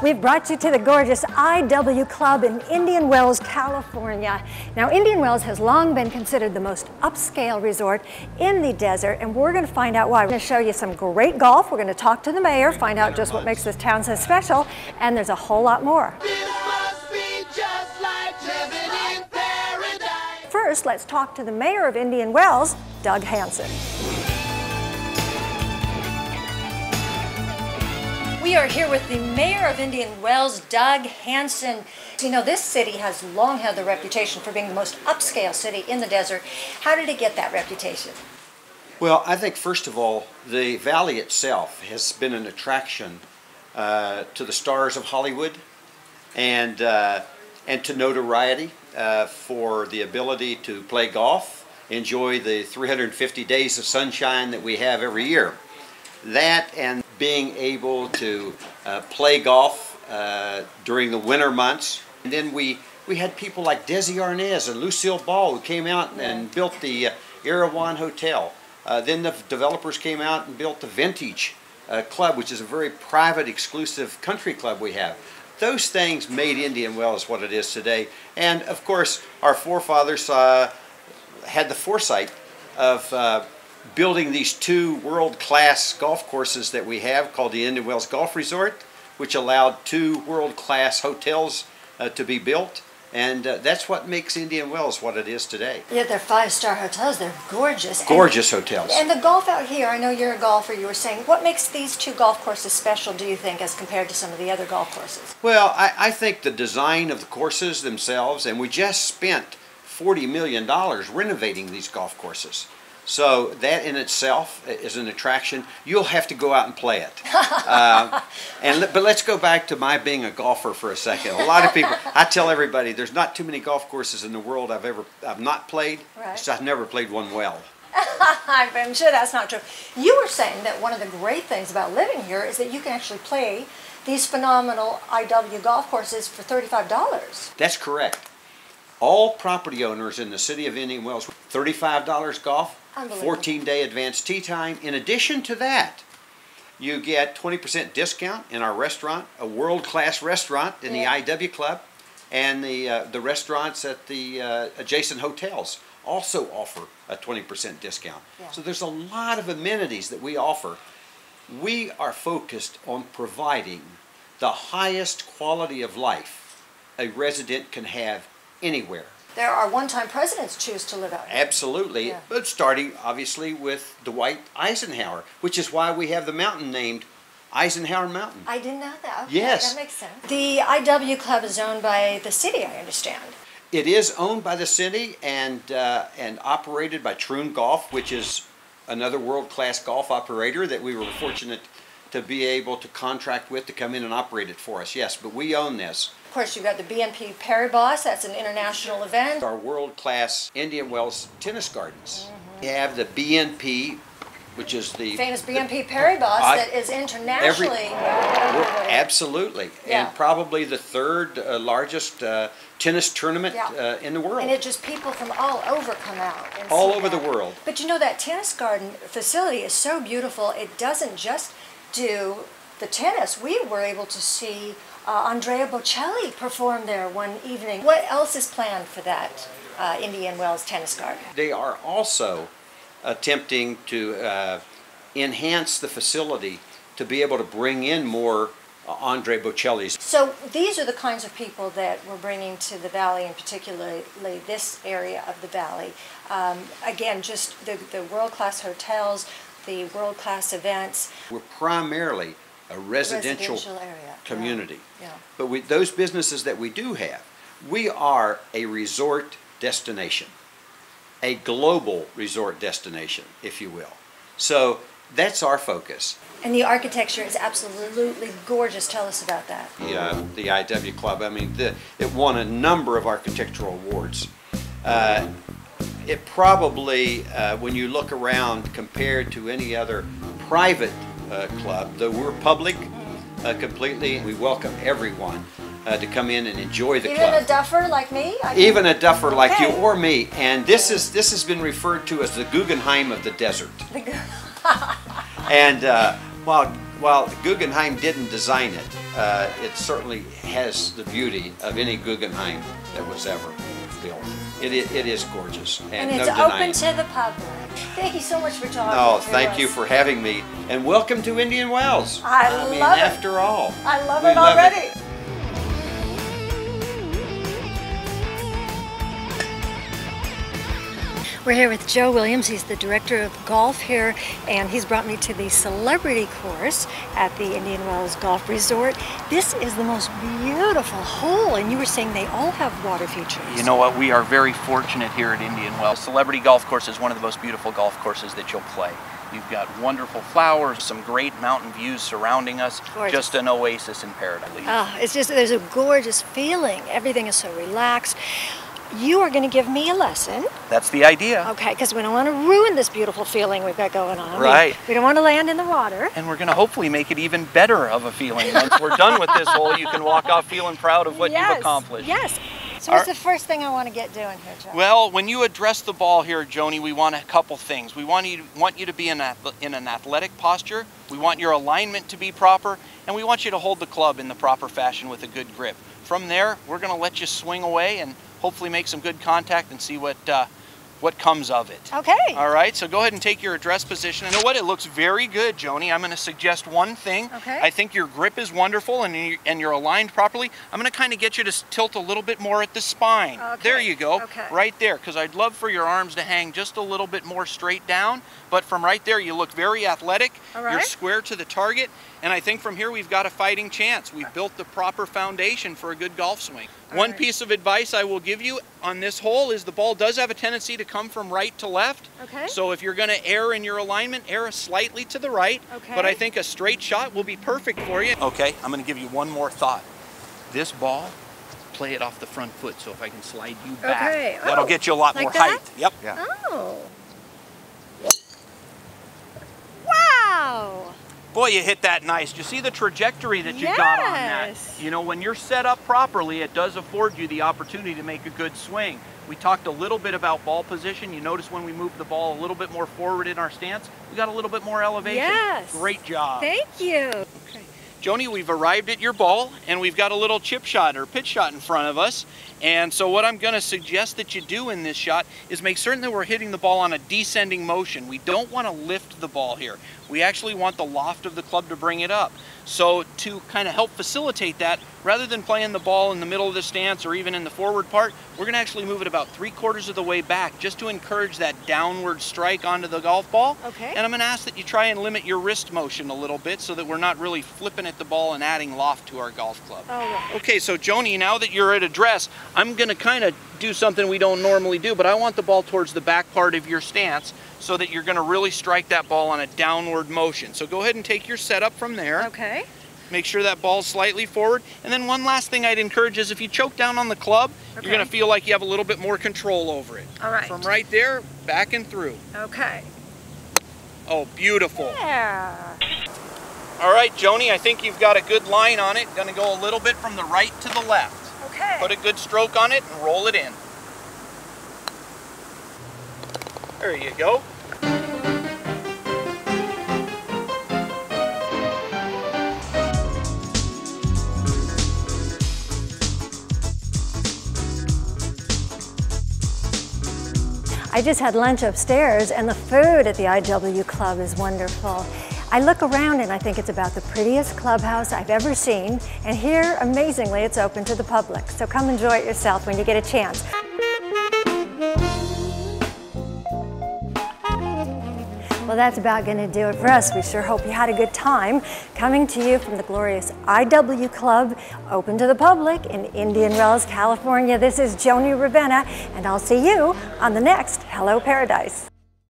We've brought you to the gorgeous IW Club in Indian Wells, California. Now, Indian Wells has long been considered the most upscale resort in the desert, and we're going to find out why. We're going to show you some great golf. We're going to talk to the mayor, find out just what makes this town so special, and there's a whole lot more. First, let's talk to the mayor of Indian Wells, Doug Hansen. We are here with the mayor of Indian Wells, Doug Hansen. You know, this city has long had the reputation for being the most upscale city in the desert. How did it get that reputation? Well, I think first of all, the valley itself has been an attraction to the stars of Hollywood and to notoriety for the ability to play golf, enjoy the 350 days of sunshine that we have every year. That and being able to play golf during the winter months. And then we had people like Desi Arnaz and Lucille Ball who came out and built the Erawan Hotel. Then the developers came out and built the Vintage Club, which is a very private, exclusive country club we have. Those things made Indian Wells what it is today. And of course, our forefathers had the foresight of building these two world-class golf courses that we have called the Indian Wells Golf Resort, which allowed two world-class hotels to be built. And that's what makes Indian Wells what it is today. Yeah, they're five-star hotels. They're gorgeous. Gorgeous hotels. And the golf out here, I know you're a golfer, you were saying, what makes these two golf courses special, do you think, as compared to some of the other golf courses? Well, I think the design of the courses themselves, and we just spent $40 million renovating these golf courses. So that in itself is an attraction. You'll have to go out and play it. But let's go back to my being a golfer for a second. A lot of people, I tell everybody, there's not too many golf courses in the world I've not played. Right. So I've never played one well. I'm sure that's not true. You were saying that one of the great things about living here is that you can actually play these phenomenal IW golf courses for $35. That's correct. All property owners in the city of Indian Wells, $35 golf, 14-day advance tee time. In addition to that, you get 20% discount in our restaurant, a world-class restaurant in the IW Club, and the restaurants at the adjacent hotels also offer a 20% discount. Yeah. So there's a lot of amenities that we offer. We are focused on providing the highest quality of life a resident can have anywhere. There are one-time presidents choose to live out here. Absolutely, but starting obviously with Dwight Eisenhower, which is why we have the mountain named Eisenhower Mountain. I didn't know that. Okay, yes. That makes sense. The IW Club is owned by the city, I understand. It is owned by the city and operated by Troon Golf, which is another world-class golf operator that we were fortunate to be able to contract with to come in and operate it for us. Yes, but we own this. Of course, you've got the BNP Paribas. That's an international event. Our world-class Indian Wells tennis gardens. We have the BNP, which is the famous BNP Paribas that is internationally. Absolutely, and probably the third largest tennis tournament in the world. And it just people from all over come out. And all over the world. But you know, that tennis garden facility is so beautiful. It doesn't just do the tennis. We were able to see Andrea Bocelli perform there one evening. What else is planned for that Indian Wells tennis garden? They are also attempting to enhance the facility to be able to bring in more Andre Bocelli's. So these are the kinds of people that we're bringing to the valley, and particularly this area of the valley. Again, just the world-class hotels, the world-class events. We're primarily a residential area. community. Yeah. But those businesses that we do have, we are a resort destination, a global resort destination, if you will. So that's our focus. And the architecture is absolutely gorgeous. Tell us about that. The IW Club, I mean, it won a number of architectural awards. It probably, when you look around compared to any other private club, though we're public completely, we welcome everyone to come in and enjoy the club. Even a duffer like me? Even a duffer like you or me. And this has been referred to as the Guggenheim of the desert. And while Guggenheim didn't design it, it certainly has the beauty of any Guggenheim that was ever built. It is gorgeous, And no it's denying open it. to the public. Thank you so much for talking Oh, to thank us. you for having me, and welcome to Indian Wells. I mean, love it. after all, I love we it already. We're here with Joe Williams. He's the director of golf here, and he's brought me to the celebrity course at the Indian Wells Golf Resort. This is the most beautiful hole, and you were saying they all have water features. You know what? We are very fortunate here at Indian Wells. Celebrity Golf Course is one of the most beautiful golf courses that you'll play. You've got wonderful flowers, some great mountain views surrounding us. Gorgeous. Just an oasis in paradise. It's just, there's a gorgeous feeling. Everything is so relaxed. You are going to give me a lesson. That's the idea. Okay, because we don't want to ruin this beautiful feeling we've got going on. Right. We don't want to land in the water. And we're going to hopefully make it even better of a feeling. Once we're done with this hole, you can walk off feeling proud of what you've accomplished. Yes. So what's the first thing I want to get doing here, Joe? Well, when you address the ball here, Joni, we want a couple things. We want you to be in an athletic posture. We want your alignment to be proper, and we want you to hold the club in the proper fashion with a good grip. From there, we're going to let you swing away and hopefully make some good contact and see what comes of it. Okay. All right, so go ahead and take your address position. You know what? It looks very good, Joni. I'm going to suggest one thing. Okay. I think your grip is wonderful and you're aligned properly. I'm going to kind of get you to tilt a little bit more at the spine. Okay. There you go. Okay. Right there, because I'd love for your arms to hang just a little bit more straight down. But from right there, you look very athletic. All right. You're square to the target. And I think from here, we've got a fighting chance. We've built the proper foundation for a good golf swing. One piece of advice I will give you on this hole is the ball does have a tendency to come from right to left. Okay. So if you're going to err in your alignment, err slightly to the right. Okay. But I think a straight shot will be perfect for you. Okay, I'm going to give you one more thought. This ball, play it off the front foot. So if I can slide you back, Okay. that'll get you a lot Like more that? height. Yep. Yeah. Oh. Wow. Boy, you hit that nice. Do you see the trajectory that you got on that? Yes. You know, when you're set up properly, it does afford you the opportunity to make a good swing. We talked a little bit about ball position. You notice when we moved the ball a little bit more forward in our stance, we got a little bit more elevation. Yes. Great job. Thank you. Okay. Joni, we've arrived at your ball, and we've got a little chip shot or pitch shot in front of us. And so what I'm going to suggest that you do in this shot is make certain that we're hitting the ball on a descending motion. We don't want to lift the ball here. We actually want the loft of the club to bring it up. So to kind of help facilitate that, rather than playing the ball in the middle of the stance or even in the forward part, we're going to actually move it about 3/4 of the way back just to encourage that downward strike onto the golf ball. Okay. And I'm going to ask that you try and limit your wrist motion a little bit so that we're not really flipping at the ball and adding loft to our golf club. All right. Okay, so Joni, now that you're at address, I'm going to kind of do something we don't normally do, but I want the ball towards the back part of your stance so that you're going to really strike that ball on a downward motion. So go ahead and take your setup from there. Okay. Make sure that ball's slightly forward. And then one last thing I'd encourage is if you choke down on the club, Okay. you're going to feel like you have a little bit more control over it. All right. From right there, back and through. Okay. Oh, beautiful. Yeah. All right, Joni, I think you've got a good line on it. Going to go a little bit from the right to the left. Okay. Put a good stroke on it and roll it in. There you go. I just had lunch upstairs, and the food at the IW Club is wonderful. I look around and I think it's about the prettiest clubhouse I've ever seen, and here, amazingly, it's open to the public. So come enjoy it yourself when you get a chance. Well, that's about going to do it for us. We sure hope you had a good time. Coming to you from the glorious IW Club, open to the public in Indian Wells, California. This is Joni Ravenna, and I'll see you on the next Hello Paradise.